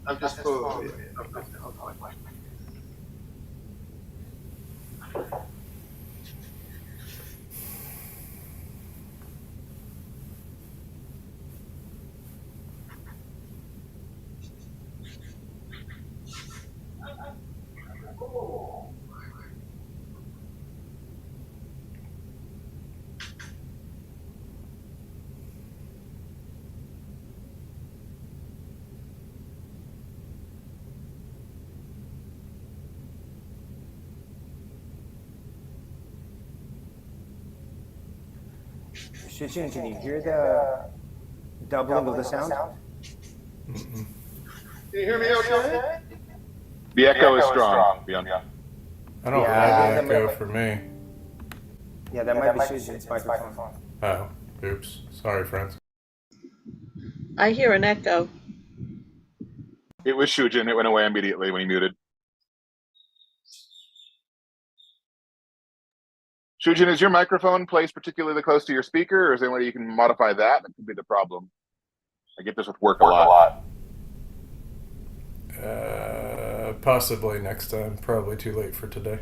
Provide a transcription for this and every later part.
I'm just full. Shujin, can you hear the doubling of the sound? Can you hear me okay? The echo is strong. I don't have the echo for me. Yeah, that might be Shujin's microphone. Oh, oops. Sorry, friends. I hear an echo. It was Shujin. It went away immediately when he muted. Shujin, is your microphone placed particularly close to your speaker, or is there any way you can modify that? That could be the problem. I get this with work a lot. Possibly next time. Probably too late for today.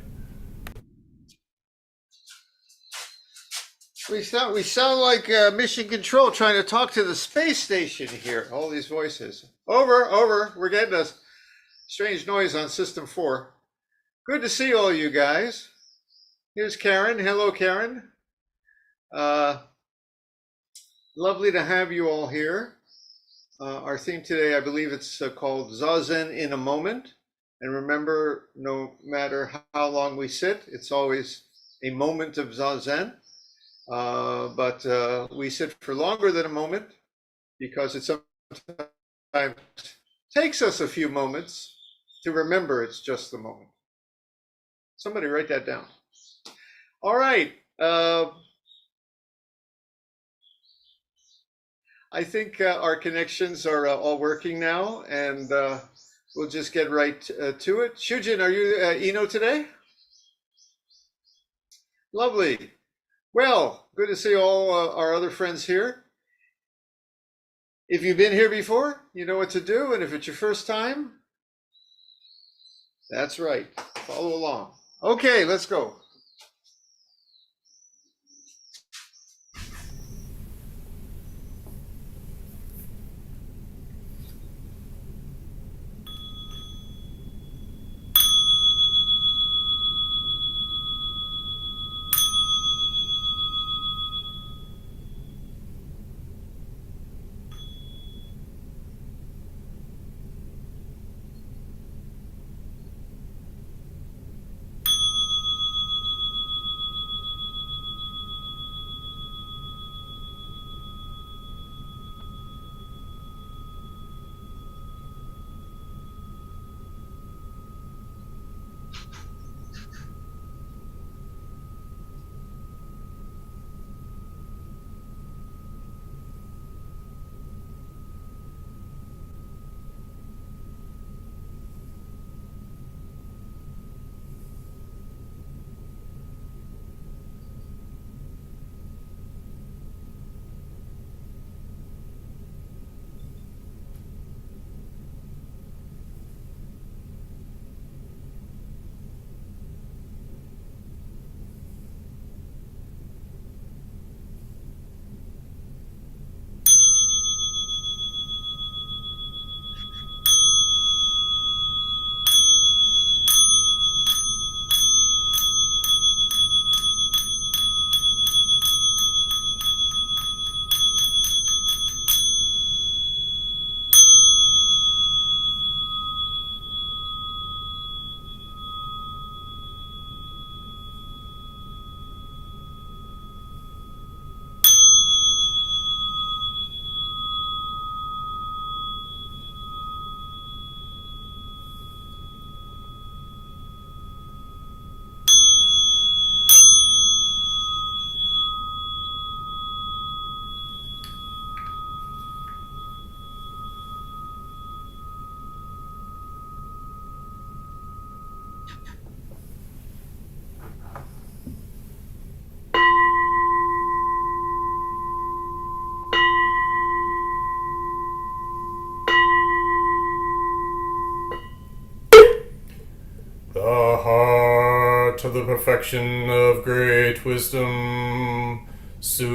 We sound like Mission Control trying to talk to the space station here. All these voices. Over. We're getting a strange noise on System 4. Good to see all you guys. Here's Karen. Hello, Karen. Lovely to have you all here. Our theme today, I believe it's called Zazen in a Moment. And remember, no matter how long we sit, it's always a moment of Zazen. But we sit for longer than a moment because it sometimes takes us a few moments to remember it's just the moment. Somebody write that down. All right. I think our connections are all working now, and we'll just get right to it. Shujin, are you Eno today? Lovely. Well, good to see all our other friends here. If you've been here before, you know what to do, and if it's your first time, that's right. Follow along. Okay, let's go. the heart of the perfection of great wisdom, Sutra.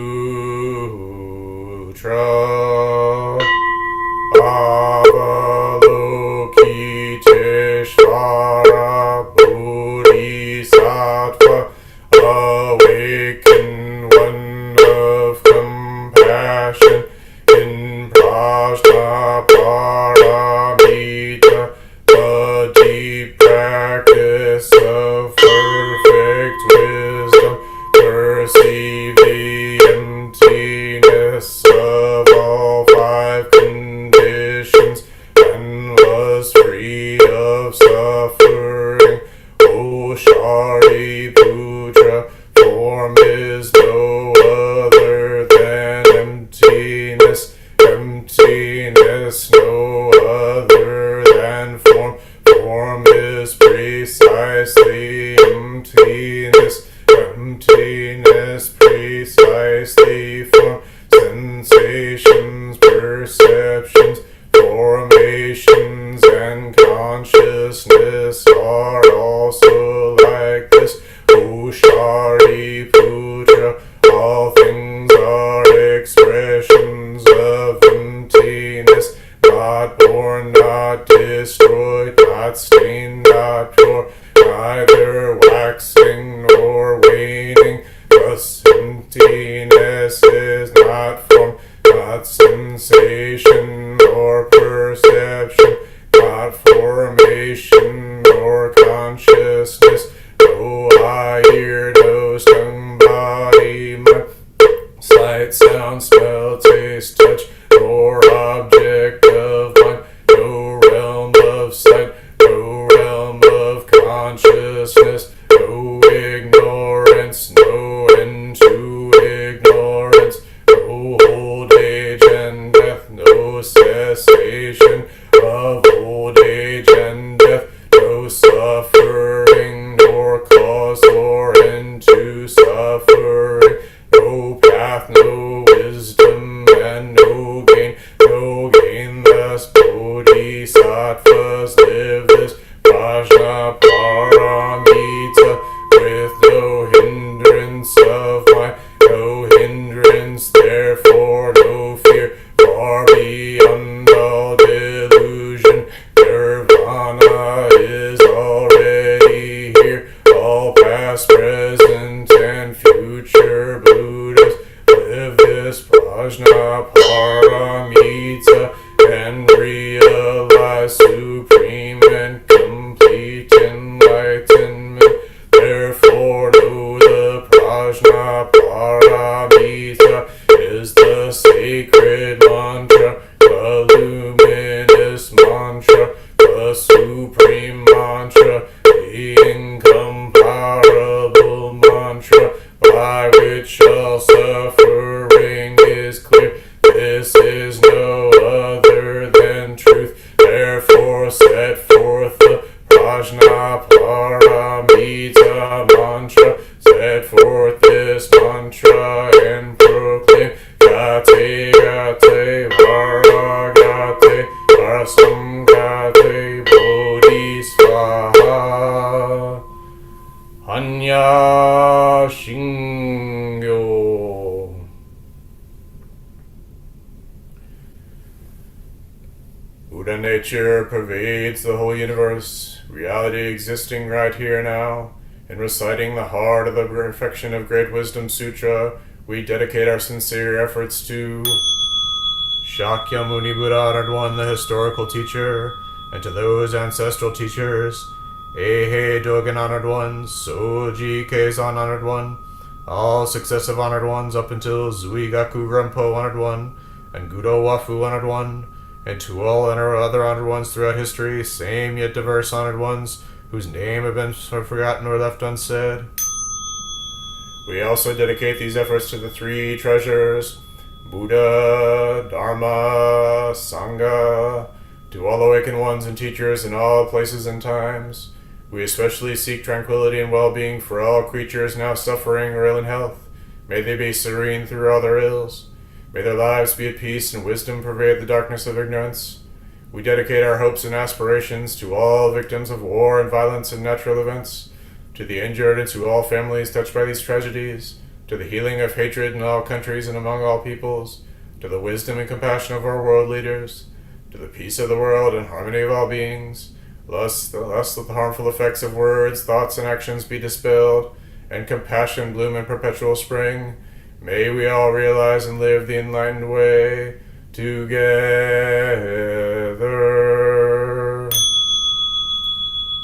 Avalokiteshvara Bodhisattva, awakened one of compassion, in Prajnaparamita, the deep practice of perfect wisdom, perceive the emptiness of all five conditions, and was free of suffering. O Shariputra, form is no other than emptiness, emptiness no other than form, form is precisely emptiness, emptiness precisely form, sensations, perceptions, formations, and consciousness are also like this. O Shariputra, all things are expressions of emptiness, not born, not destroyed, not stained, not pure, neither waxing nor waning. Thus emptiness is not form, not sensation nor perception, not formation nor consciousness, no eye, ear, nose, tongue, body, mind, sight, sound, smell, taste, touch, nor object of mind, no realm of sight, no realm of consciousness, no ignorance, no end to ignorance, no old age and death, no cessation of old age and death, no suffering, nor cause or end to suffering, no path, no wisdom, and no gain, no gain. Thus bodhisattvas live this Prajnaparamita with no hindrance of mind, no hindrance, therefore no fear, far beyond all delusion. Nirvana is already here. All past, present, and future Buddhas live this Prajnaparamita and realize supreme and complete enlightenment. Therefore know the Prajnaparamita is the sacred mantra, the luminous mantra, the supreme mantra, the incomparable mantra, by which all suffering is clear. This is no other than truth. Therefore set forth the Prajnaparamita mantra. Set forth this mantra and proclaim Gate Gate Varagate Varasangate Bodhisvaha Hanya Shingyo. Buddha nature pervades the whole universe, reality existing right here now. In reciting the heart of the perfection of Great Wisdom Sutra, we dedicate our sincere efforts to Shakyamuni Buddha Honored One, the historical teacher, and to those ancestral teachers, Eihei Dogen Honored One, Soji Keizan Honored One, all successive Honored Ones up until Zuigaku Rempo Honored One, and Gudo Wafu Honored One, and to all other Honored Ones throughout history, same yet diverse Honored Ones, whose name have been forgotten or left unsaid. We also dedicate these efforts to the three treasures, Buddha, Dharma, Sangha, to all awakened ones and teachers in all places and times. We especially seek tranquility and well-being for all creatures now suffering or ill in health. May they be serene through all their ills. May their lives be at peace and wisdom pervade the darkness of ignorance. We dedicate our hopes and aspirations to all victims of war and violence and natural events, to the injured and to all families touched by these tragedies, to the healing of hatred in all countries and among all peoples, to the wisdom and compassion of our world leaders, to the peace of the world and harmony of all beings, lest the harmful effects of words, thoughts, and actions be dispelled, and compassion bloom in perpetual spring. May we all realize and live the enlightened way together.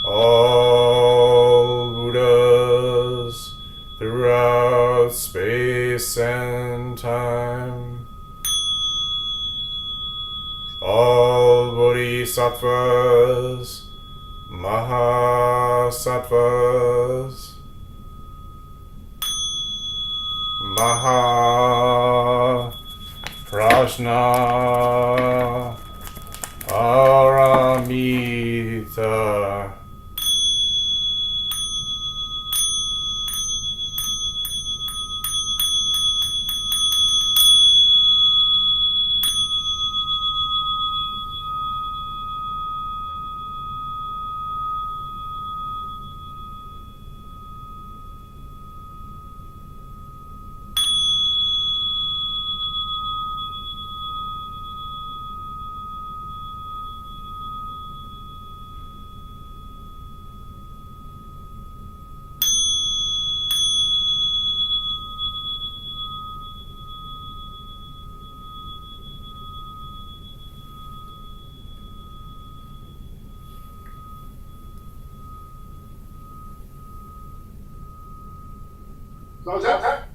All Buddhas throughout space and time. All Bodhisattvas, Mahasattvas, Mahaprajna, Paramita, Zazen.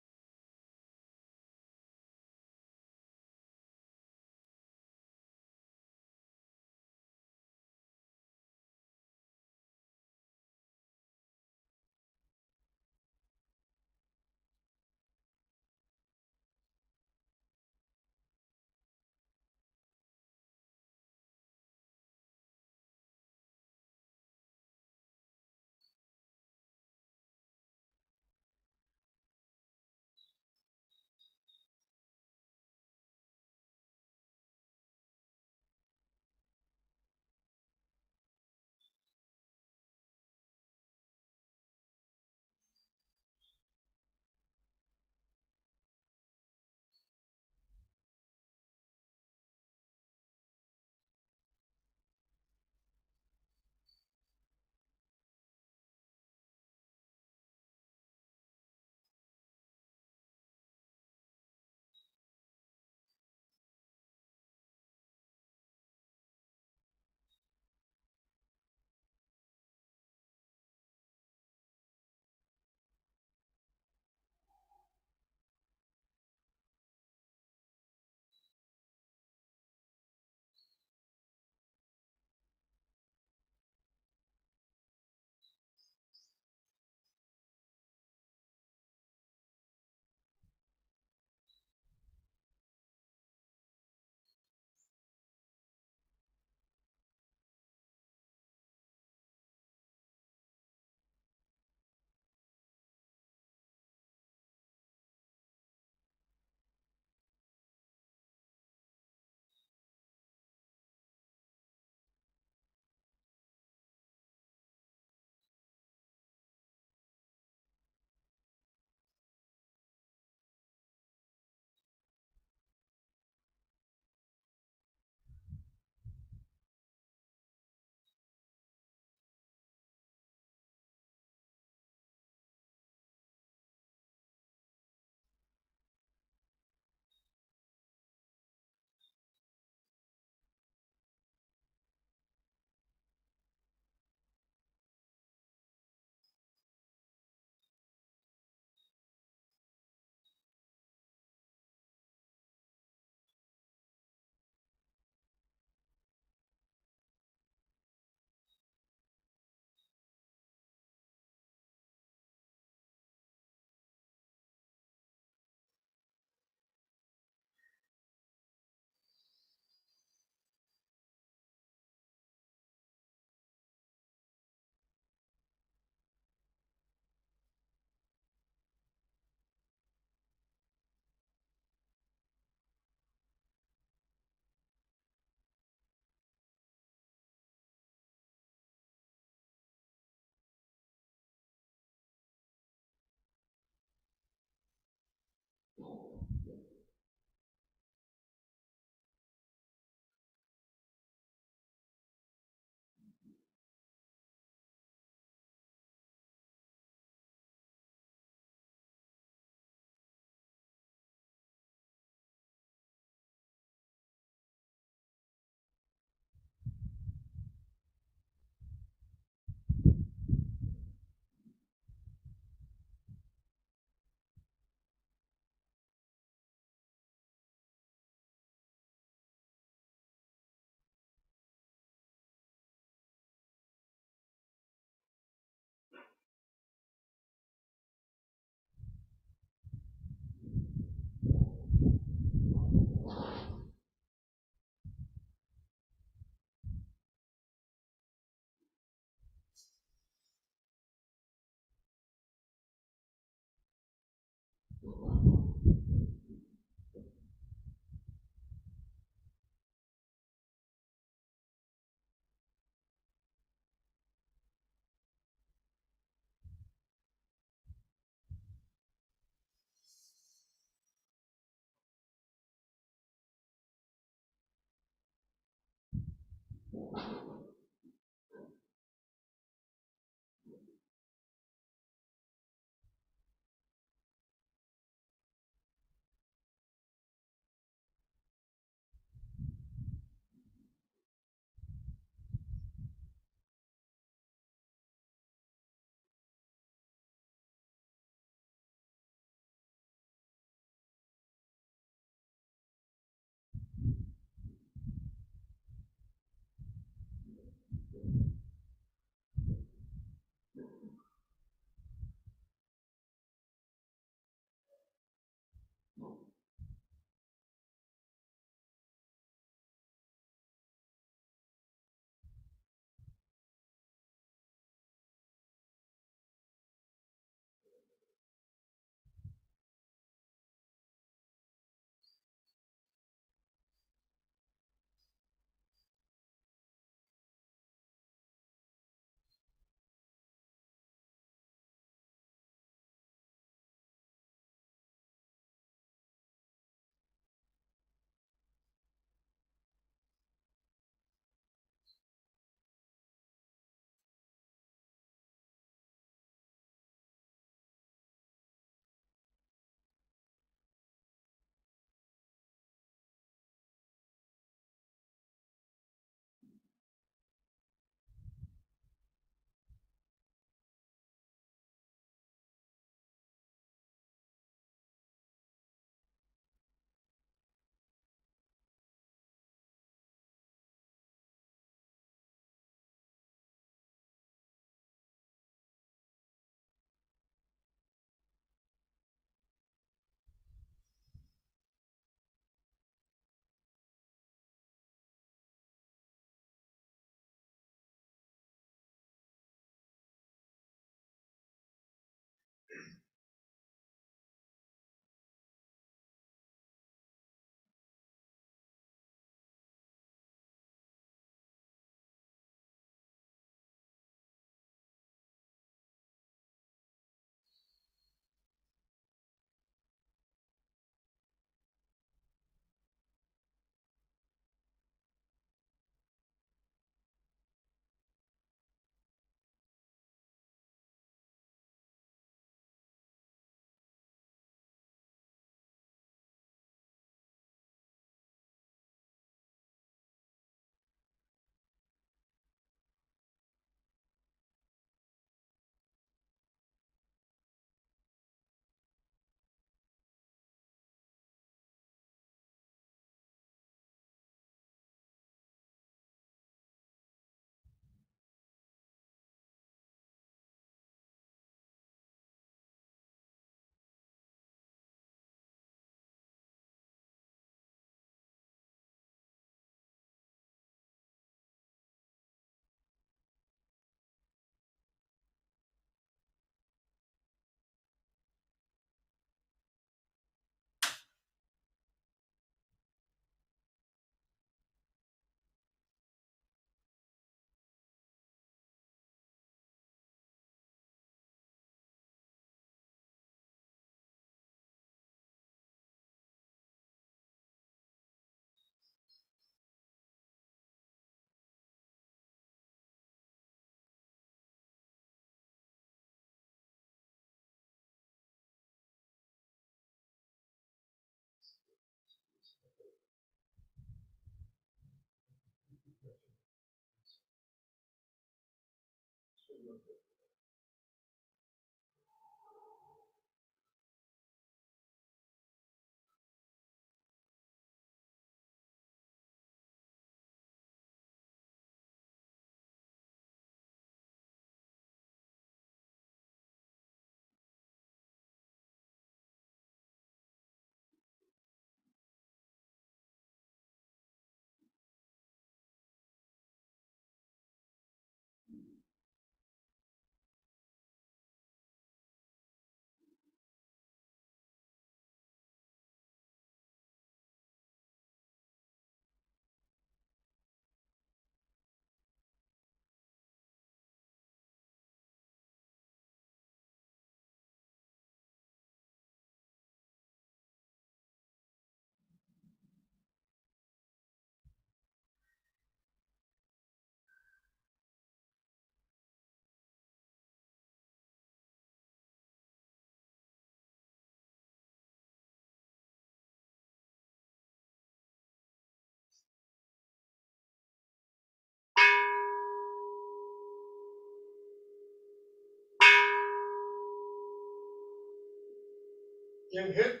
KINHIN.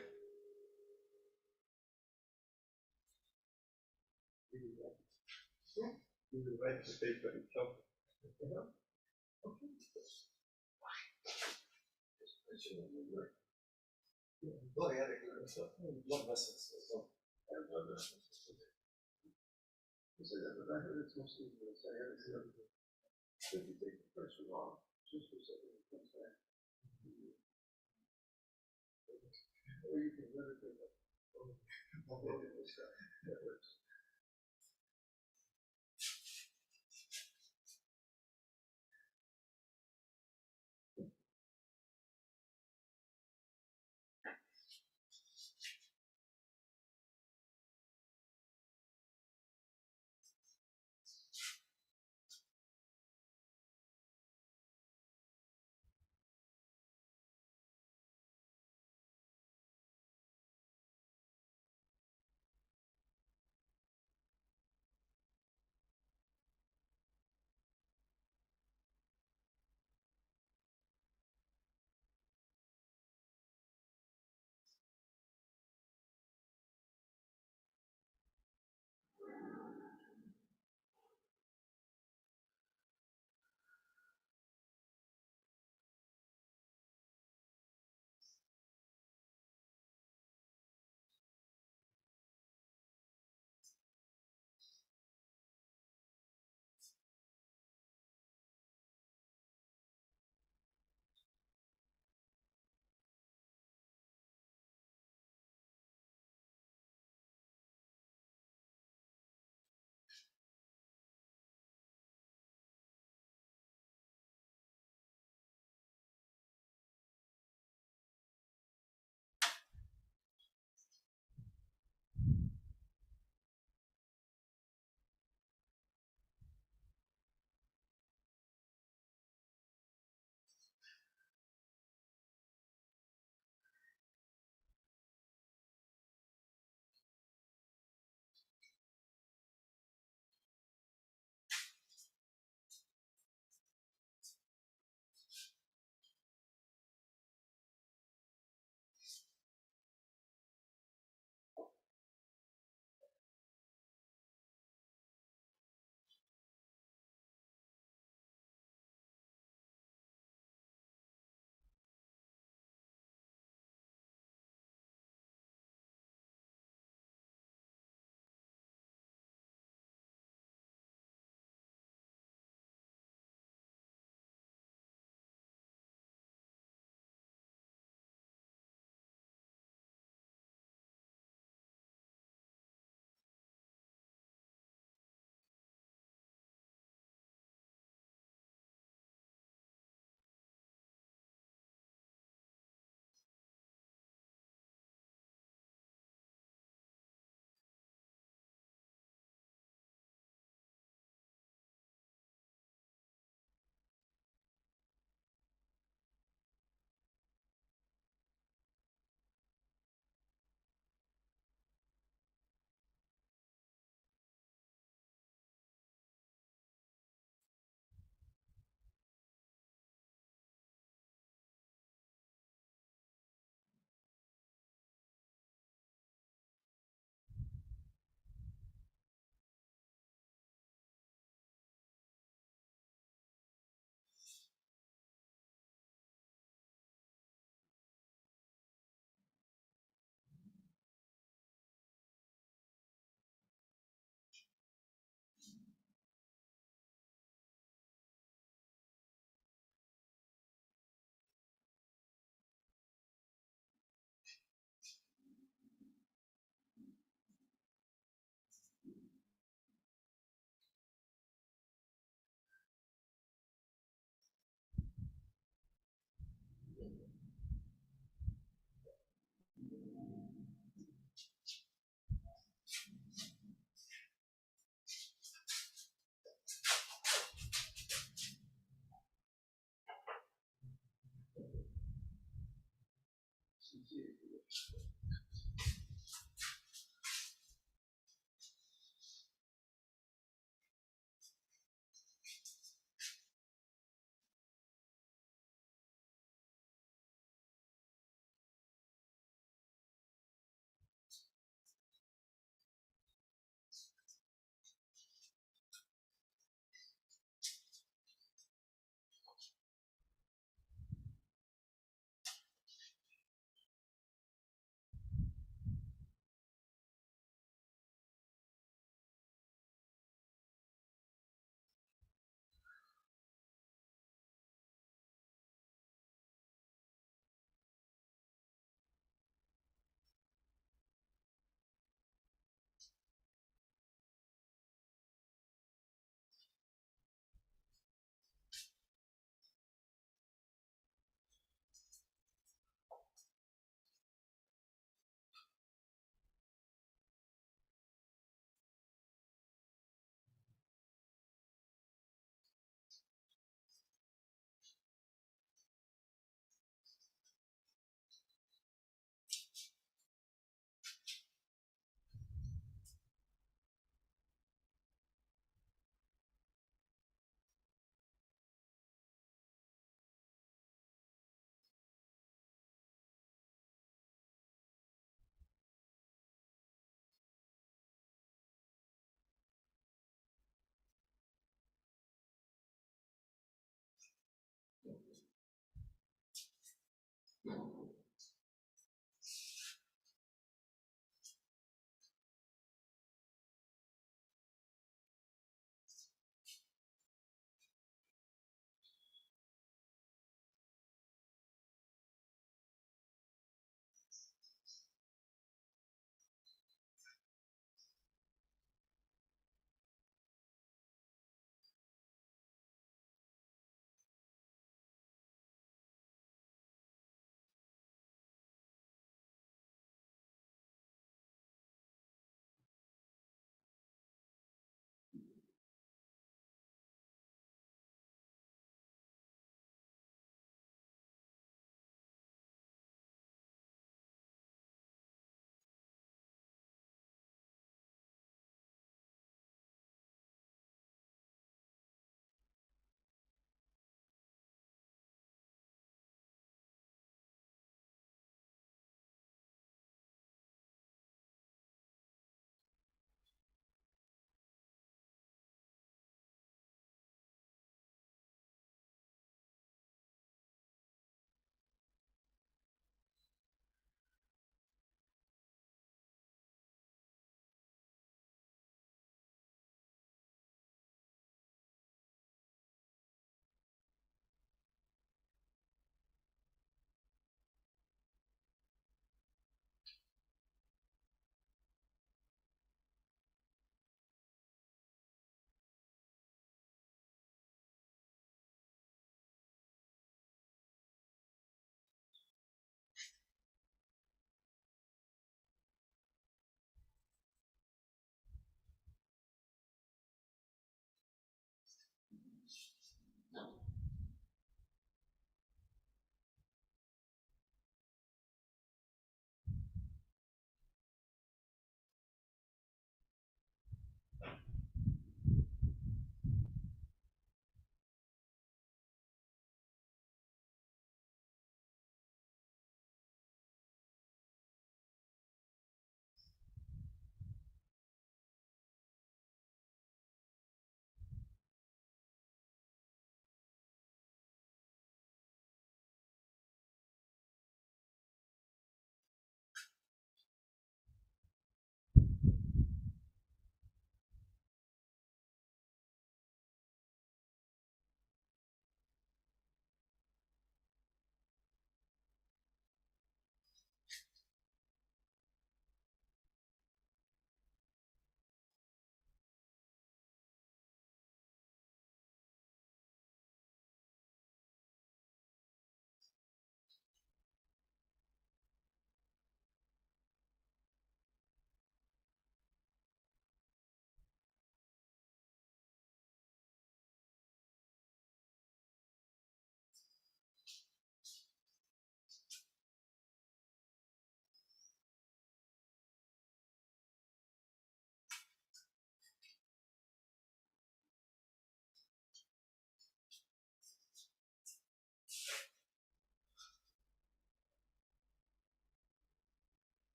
You would write the paper and tell. We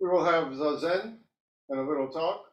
will have Zazen and a little talk.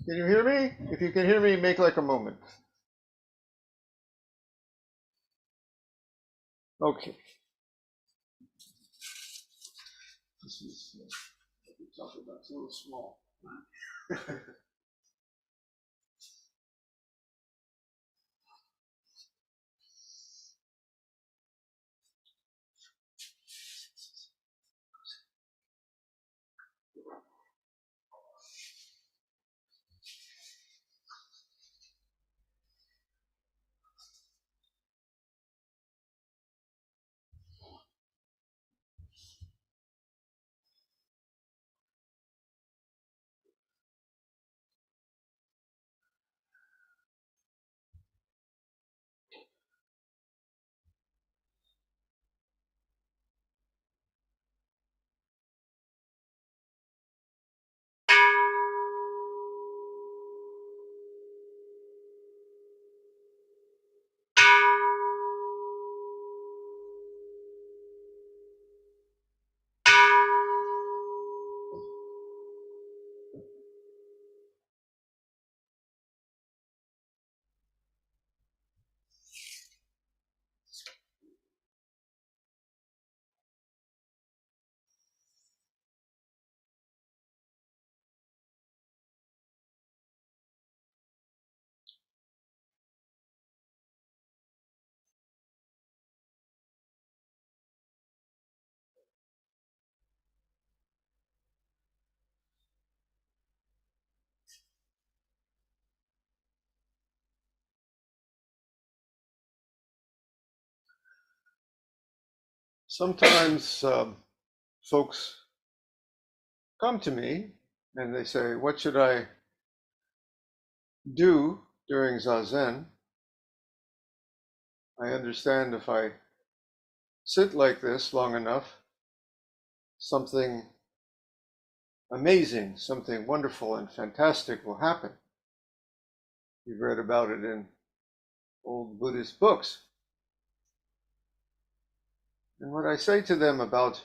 Can you hear me? If you can hear me, make like a moment. Okay. This is it's a little small. Sometimes folks come to me and they say, what should I do during Zazen? I understand if I sit like this long enough, something amazing, something wonderful and fantastic will happen. You've read about it in old Buddhist books. And what I say to them about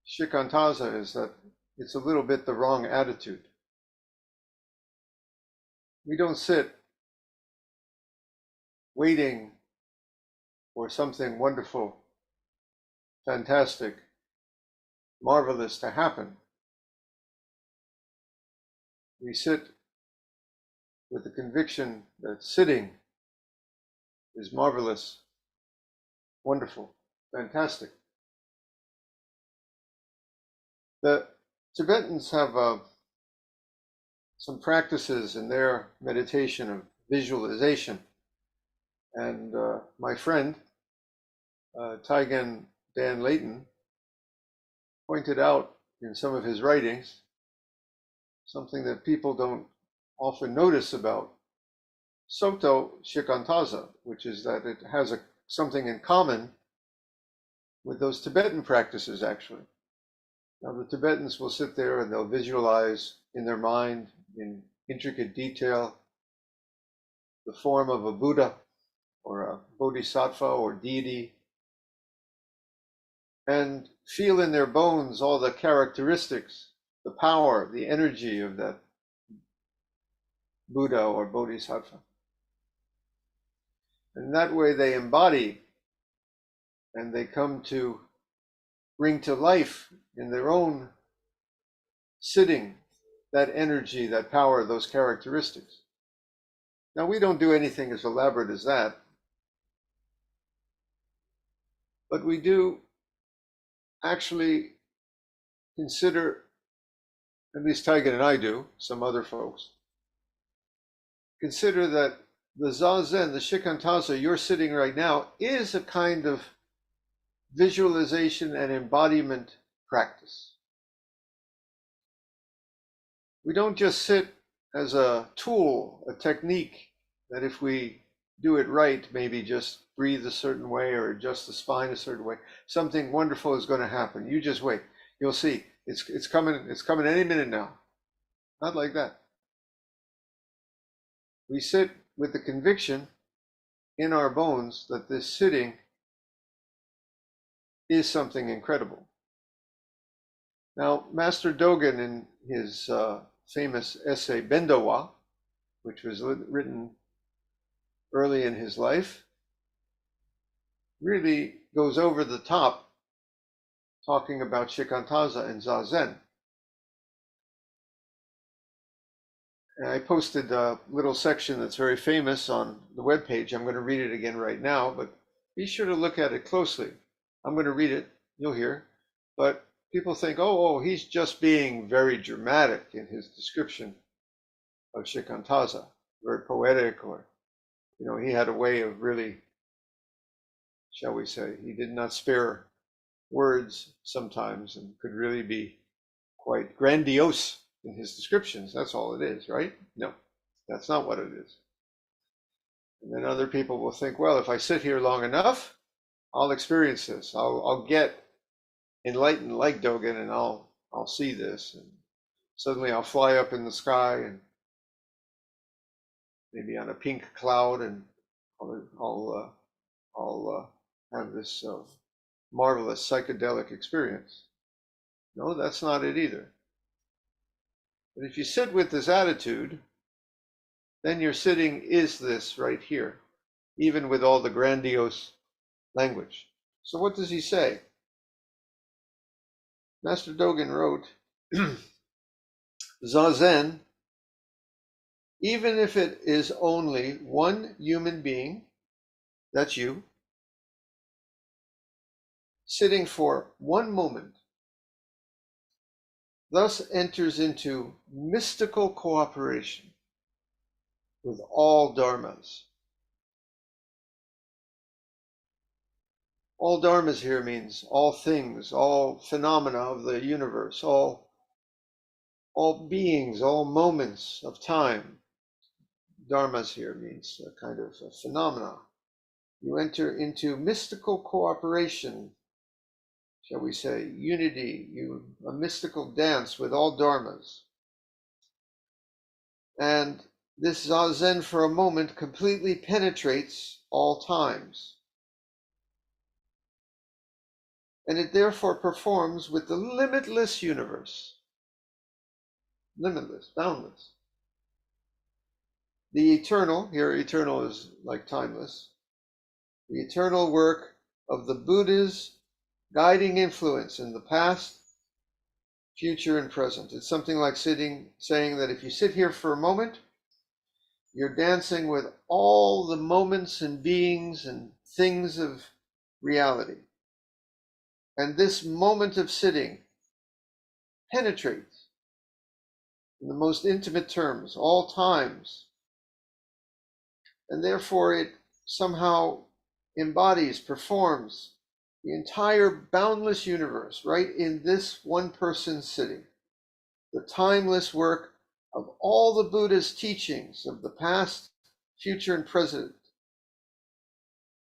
shikantaza is that it's a little bit the wrong attitude. We don't sit waiting for something wonderful, fantastic, marvelous to happen. We sit with the conviction that sitting is marvelous, wonderful, fantastic. The Tibetans have some practices in their meditation of visualization. And my friend, Taigen Dan Layton, pointed out in some of his writings something that people don't often notice about Soto Shikantaza, which is that it has something in common with those Tibetan practices, actually. Now, the Tibetans will sit there and they'll visualize in their mind in intricate detail the form of a Buddha or a Bodhisattva or deity, and feel in their bones all the characteristics, the power, the energy of that Buddha or Bodhisattva. And that way they embody and they come to bring to life in their own sitting that energy, that power, those characteristics. Now, we don't do anything as elaborate as that, but we do actually consider, at least Taigen and I do, some other folks, consider that the Zazen, the Shikantaza you're sitting right now, is a kind of visualization and embodiment practice. We don't just sit as a tool, a technique that if we do it right, maybe just breathe a certain way or adjust the spine a certain way, something wonderful is going to happen. You just wait. You'll see. It's coming any minute now. Not like that. We sit with the conviction in our bones that this sitting is something incredible. Now, Master Dogen, in his famous essay Bendowa, which was written early in his life, really goes over the top talking about shikantaza and zazen. And I posted a little section that's very famous on the webpage. I'm going to read it again right now, but be sure to look at it closely. I'm going to read it, you'll hear. But people think, oh, he's just being very dramatic in his description of shikantaza, very poetic, or, he had a way of really, shall we say, he did not spare words sometimes and could really be quite grandiose in his descriptions. That's all it is, right? No, that's not what it is. And then other people will think, well, if I sit here long enough, I'll experience this. I'll get enlightened like Dogen, and I'll see this, and suddenly I'll fly up in the sky and maybe on a pink cloud, and I'll have this marvelous psychedelic experience. No, that's not it either. But if you sit with this attitude, then your sitting is this right here, even with all the grandiose language. So what does he say? Master Dogen wrote, Zazen, even if it is only one human being, that's you, sitting for one moment, thus enters into mystical cooperation with all dharmas. All dharmas here means all things, all phenomena of the universe, all beings, all moments of time. Dharmas here means a kind of a phenomena. You enter into mystical cooperation, shall we say, unity, a mystical dance with all dharmas. And this zazen for a moment completely penetrates all times. And it therefore performs with the limitless universe. Limitless, boundless. The eternal, here eternal is like timeless, the eternal work of the Buddha's guiding influence in the past, future, and present. It's something like saying that if you sit here for a moment, you're dancing with all the moments and beings and things of reality. And this moment of sitting penetrates in the most intimate terms, all times. And therefore it somehow embodies, performs the entire boundless universe right in this one person sitting. The timeless work of all the Buddha's teachings of the past, future, and present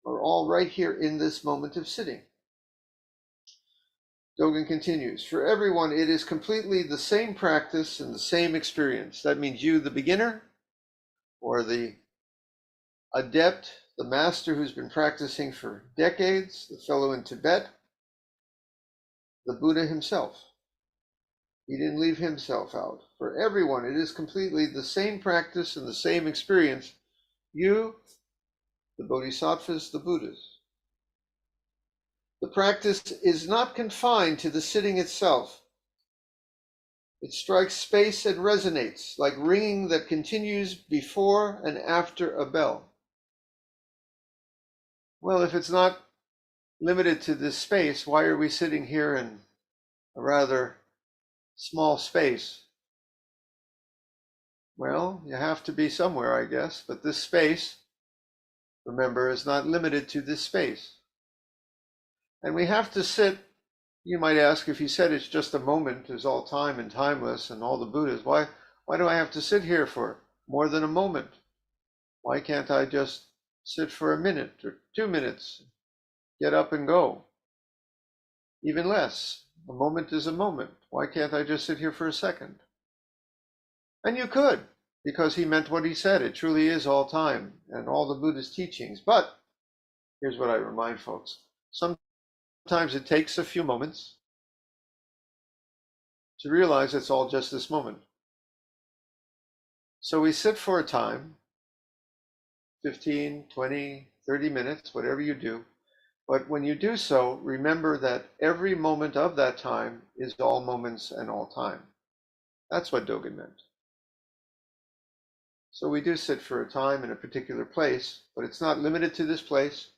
are all right here in this moment of sitting. Dogen continues, for everyone, it is completely the same practice and the same experience. That means you, the beginner, or the adept, the master who's been practicing for decades, the fellow in Tibet, the Buddha himself. He didn't leave himself out. For everyone, it is completely the same practice and the same experience. You, the Bodhisattvas, the Buddhas. The practice is not confined to the sitting itself. It strikes space and resonates like ringing that continues before and after a bell. Well, if it's not limited to this space, why are we sitting here in a rather small space? Well, you have to be somewhere, I guess, but this space, remember, is not limited to this space. And we have to sit, you might ask, if you said it's just a moment, is all time and timeless and all the Buddhas, why do I have to sit here for more than a moment? Why can't I just sit for a minute or 2 minutes, get up and go? Even less. A moment is a moment. Why can't I just sit here for a second? And you could, because he meant what he said. It truly is all time and all the Buddha's teachings. But here's what I remind folks. Sometimes it takes a few moments to realize it's all just this moment. So we sit for a time, 15, 20, 30 minutes, whatever you do, But when you do so, remember that every moment of that time is all moments and all time. That's what Dogen meant. So we do sit for a time in a particular place, but it's not limited to this place,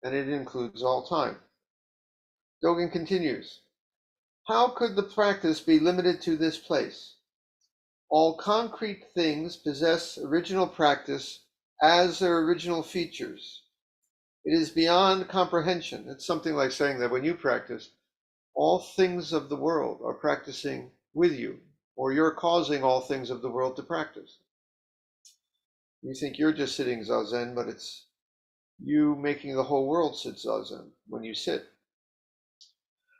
and it includes all time. Dogen continues, how could the practice be limited to this place? All concrete things possess original practice as their original features. It is beyond comprehension. It's something like saying that when you practice, all things of the world are practicing with you, or you're causing all things of the world to practice. You think you're just sitting Zazen, but it's you making the whole world sit Zazen when you sit.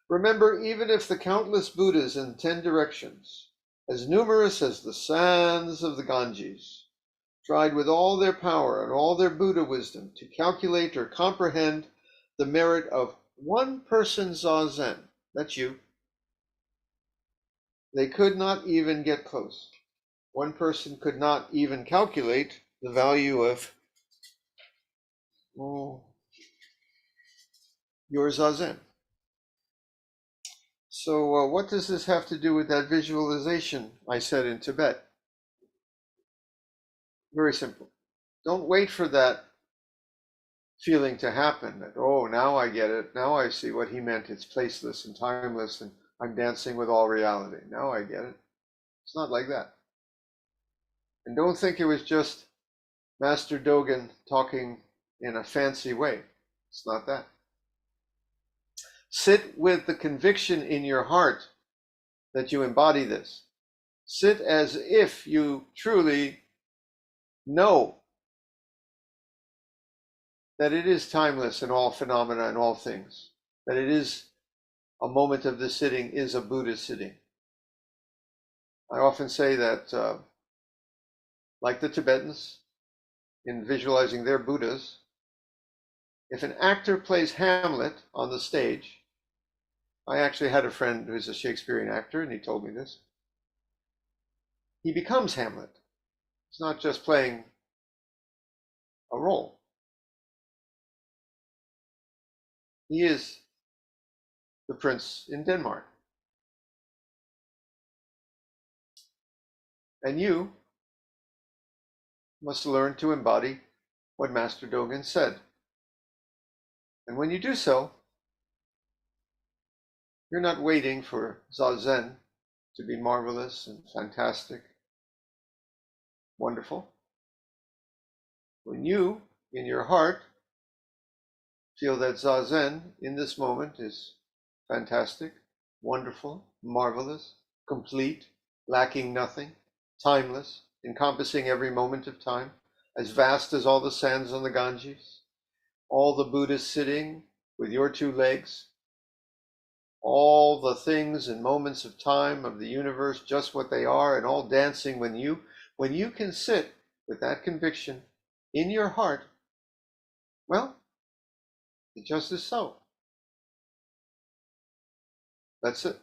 Remember, even if the countless Buddhas in 10 directions, as numerous as the sands of the Ganges, tried with all their power and all their Buddha wisdom to calculate or comprehend the merit of one person's Zazen, that's you, they could not even get close. One person could not even calculate the value of your Zazen. So what does this have to do with that visualization I said in Tibet? Very simple. Don't wait for that feeling to happen that, oh, now I get it. Now I see what he meant. It's placeless and timeless, and I'm dancing with all reality. Now I get it. It's not like that. And don't think it was just Master Dogen talking in a fancy way. It's not that. Sit with the conviction in your heart that you embody this. Sit as if you truly know that it is timeless in all phenomena and all things, that it is a moment of the sitting is a Buddha sitting. I often say that, like the Tibetans, in visualizing their Buddhas, if an actor plays Hamlet on the stage, I actually had a friend who's a Shakespearean actor, and he told me this. He becomes Hamlet. He's not just playing a role. He is the prince in Denmark. And you must learn to embody what Master Dogen said. And when you do so, you're not waiting for Zazen to be marvelous and fantastic, wonderful. When you, in your heart, feel that Zazen in this moment is fantastic, wonderful, marvelous, complete, lacking nothing, timeless, encompassing every moment of time, as vast as all the sands on the Ganges, all the Buddhas sitting with your two legs, all the things and moments of time of the universe just what they are, and all dancing when you can sit with that conviction in your heart, well, it just is so. That's it.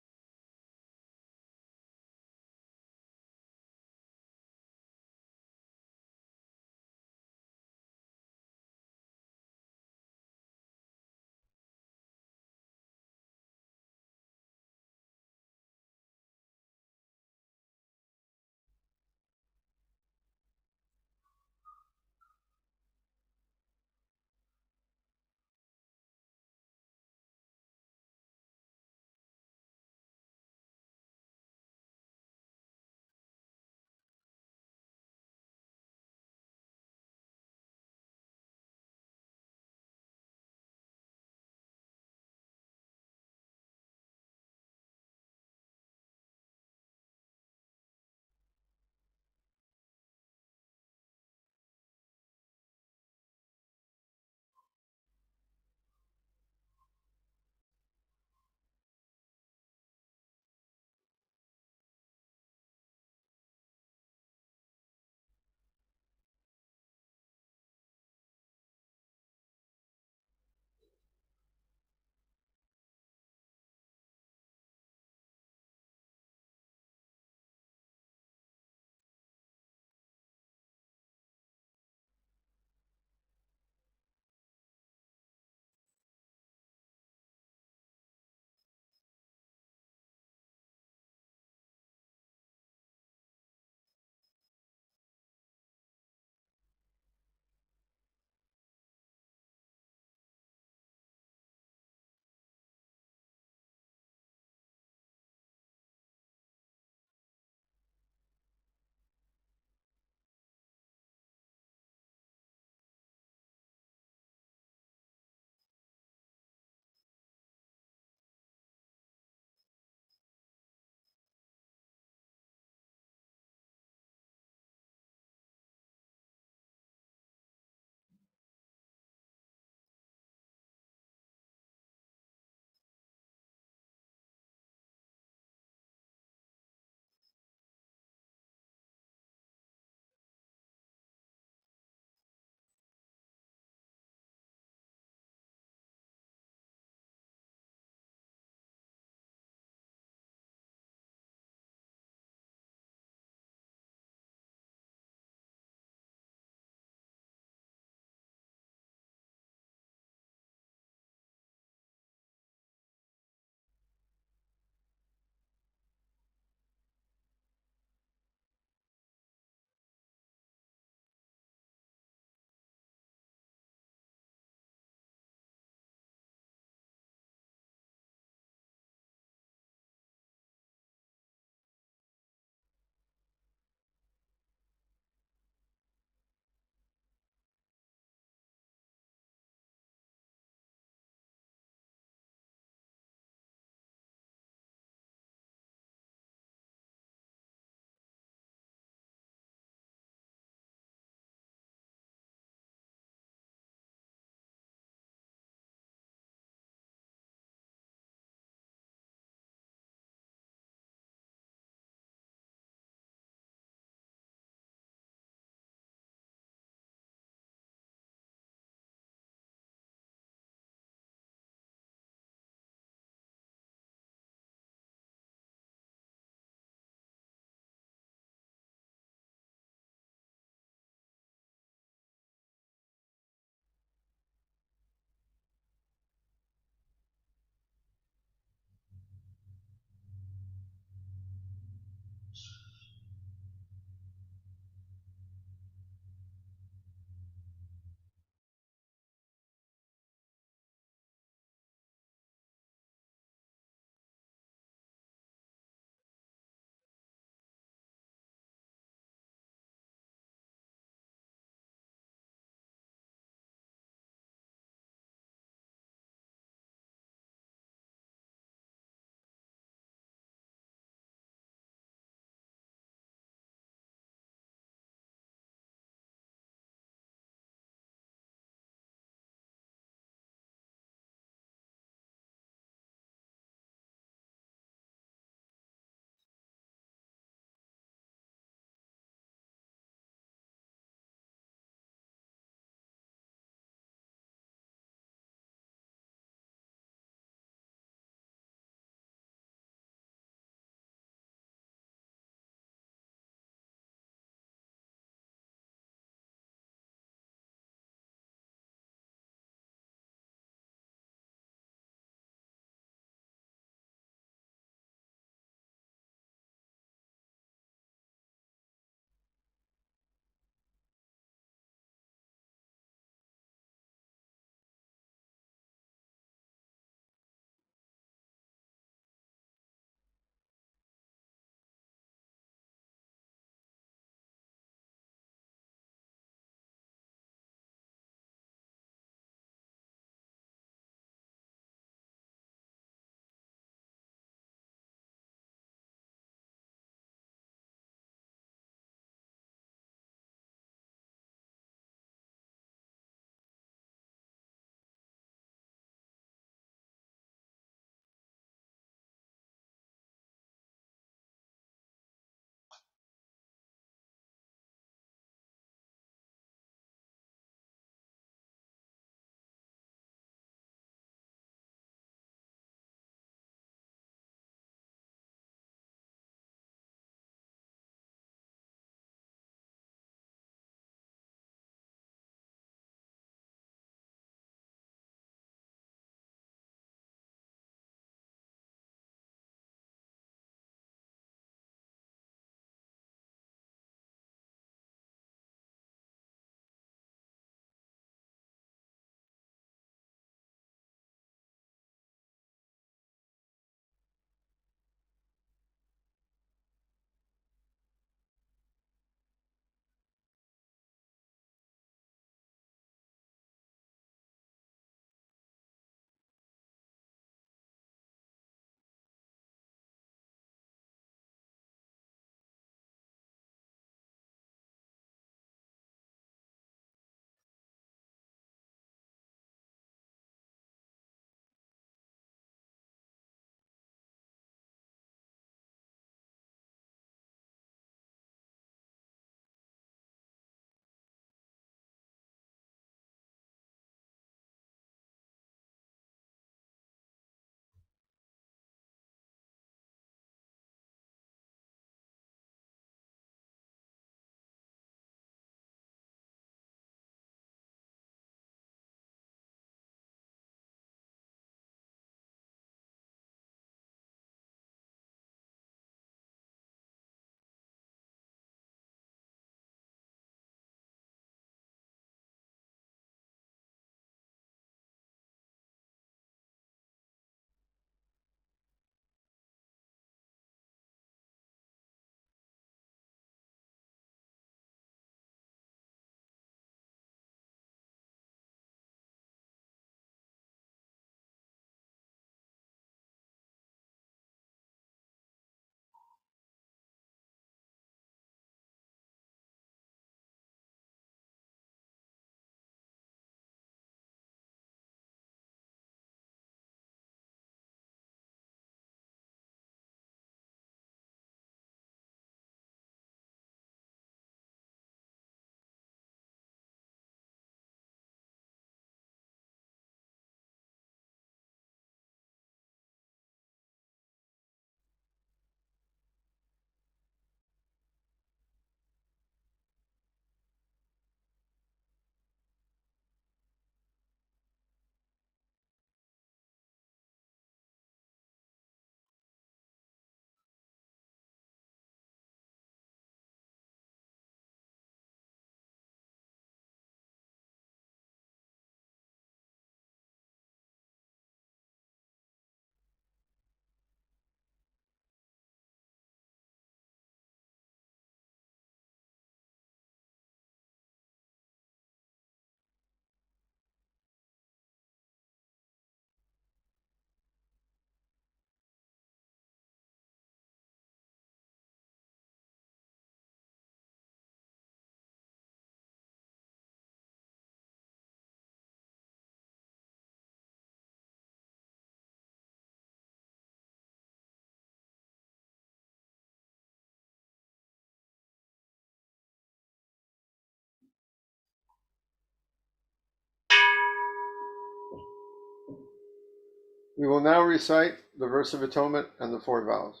We will now recite the verse of atonement and the 4 vows.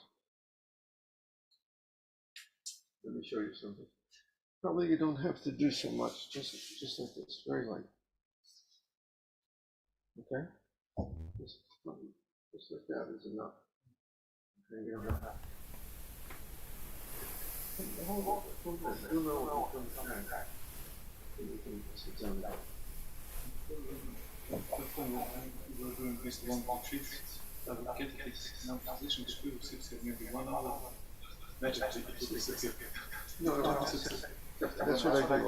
Let me show you something. Probably you don't have to do so much, just like this, very light. Okay? Just like that is enough. Okay, you don't have to. Hold on. You can sit down now. We're doing this long retreat. That will get now position to do 6 maybe 1 hour. Magic to 6. No, that's what I do.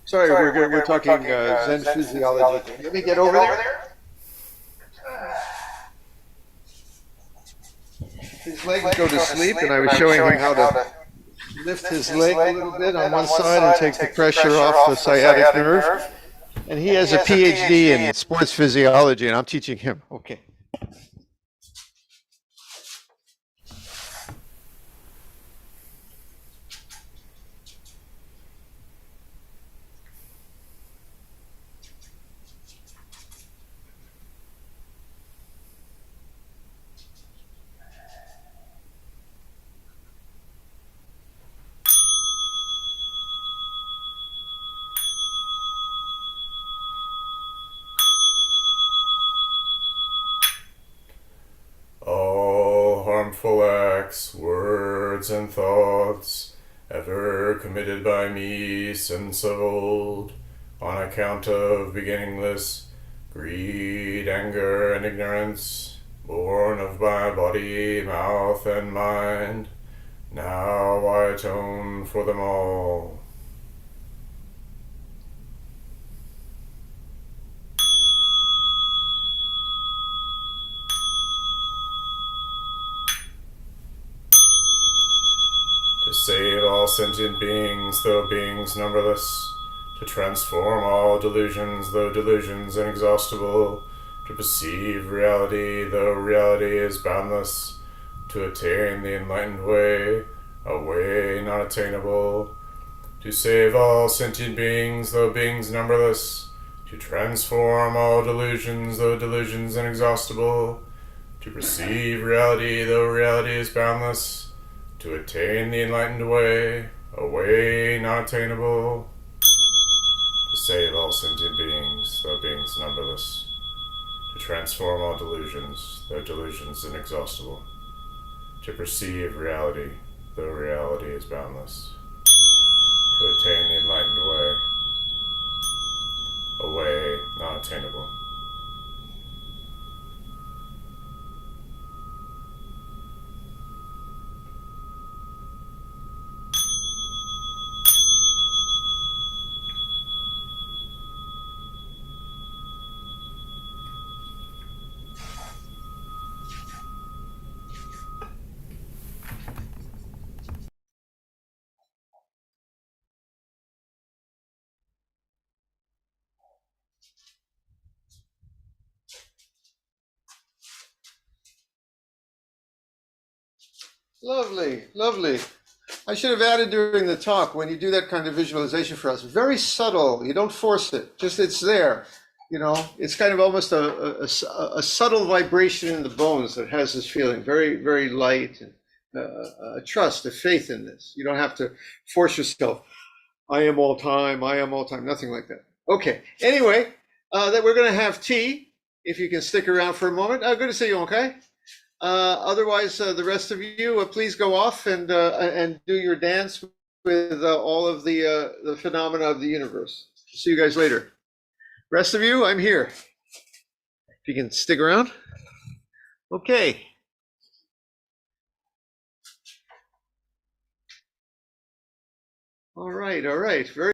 Sorry, we're talking Zen physiology. Let me get over there. His legs go to sleep, and I was showing him how to lift his leg a little bit on one side and take the pressure off the sciatic nerve. And he has a PhD in sports physiology, and I'm teaching him. Okay. All harmful acts, words, and thoughts ever committed by me since of old, on account of beginningless greed, anger, and ignorance, born of my body, mouth, and mind, now I atone for them all. To save all sentient beings, though beings numberless, to transform all delusions, though delusions inexhaustible, to perceive reality, though reality is boundless, to attain the enlightened way, a way not attainable, to save all sentient beings, though beings numberless, to transform all delusions, though delusions inexhaustible, to perceive reality, though reality is boundless, to attain the enlightened way, a way not attainable, to save all sentient beings, though beings numberless, to transform all delusions, though delusions inexhaustible, to perceive reality, though reality is boundless, to attain the enlightened way, a way not attainable. Lovely, lovely. I should have added during the talk, when you do that kind of visualization for us, very subtle. You don't force it, just it's there. You know, it's kind of almost a subtle vibration in the bones that has this feeling, very, very light, and a trust, a faith in this. You don't have to force yourself. I am all time, nothing like that. Okay, anyway, that we're going to have tea, if you can stick around for a moment. Good to see you, okay? Otherwise, the rest of you, please go off and do your dance with all of the phenomena of the universe. See you guys later. Rest of you, I'm here. If you can stick around. Okay. All right. Very